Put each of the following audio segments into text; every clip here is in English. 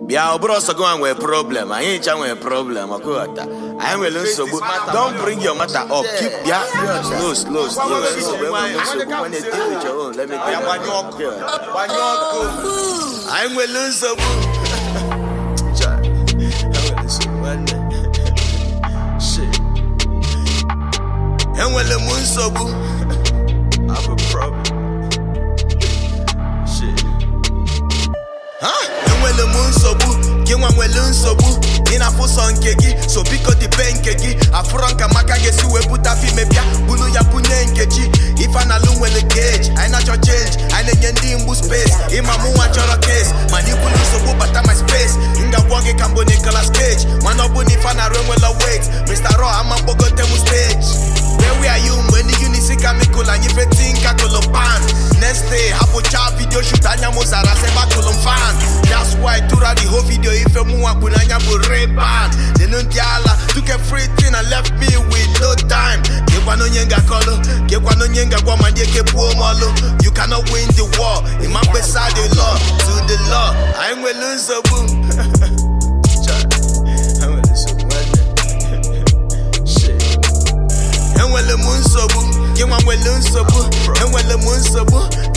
Bia bro so go and we problem. I ain't chan we problem. I will so don't bring your matter up. Keep slow. When they deal with your own, let me I will lose so shit. And when the moon so I have a problem. Shit. Huh? And when the moon so King one well so in a full son kegi, so because the bank kegi, a franca maka gesi we put a fi mebia, bunu ya punen keji. If an alum well gauge, I not your change, I need imbu space. Imamu a choro case, manipulu so but my space. Inga wange kambo Nicolas Cage, manobuni fan a run well wait. Mr. Raw, I'm a bogotemu stage. Where are you when the unisika mikula and you think I could pan? Next day, hapo cha video shoot anya mozara seba kulum fan. That's why tura the whole video if you move up anya bu reban. They no diala took everything and left me with no time. Kekwano nyenga kolo, kekwano nyenga kwa mandie kepu malo. You cannot win the war. In my beside the law, to the law. I'm well lose a boom. I'm well lose a boom. And when the moon so you want well learn so and when the moon so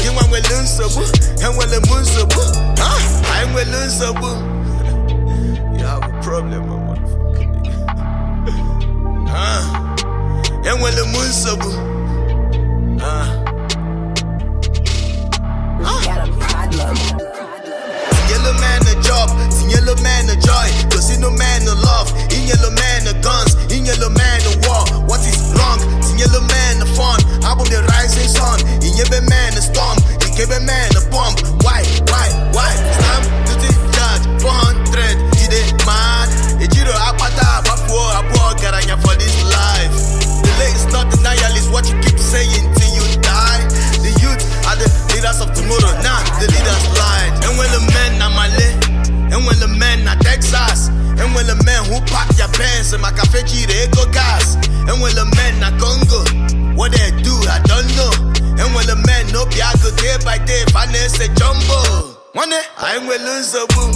you want well learn so and when the moon so I'm well learn so you have a problem, motherfucker. And when the moon so yellow man a job, see yellow man a joy, cause see no man a love, in yellow man a guns, in yellow man a war. What is wrong? See yellow man a fun, above the rising sun, in yellow man a storm, in yellow man a bomb. Why? Stamp to the judge, 400, he dey mad. Ejiro apata, apapo, apo, garanya for this life. Delay is not denial, is what you keep saying till you die. The youth are the leaders of tomorrow, now the leaders lied. And when the men are Malay, and when the men are Texas, and when the men who pack their pants and my cafe they go gas, and when the men are Congo, what they do I don't know. And when the men no Biago day by day, finance a jumbo. One day I will lose a boom.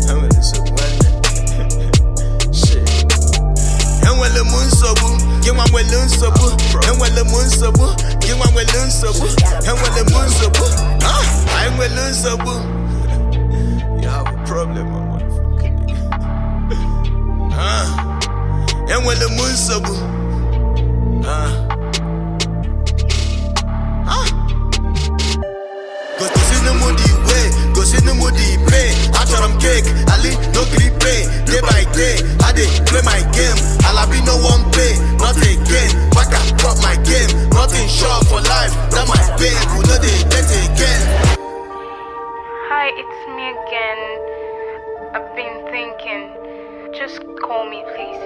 I will lose a one shit. And when the moon so you want well learn so and when the moon so you want well learn so and when the moon so I will learn so you have a problem, motherfucker. And when the moon so go to see no moody way, go see no moody play. After I'm cake, Ali no gree pay. Day by day, I dey play my game. I'll be no one pay, not again. Back I drop my game, nothing sure for life. That my babe, who know they get again. Hi, it's me again. I've been thinking. Just call me, please.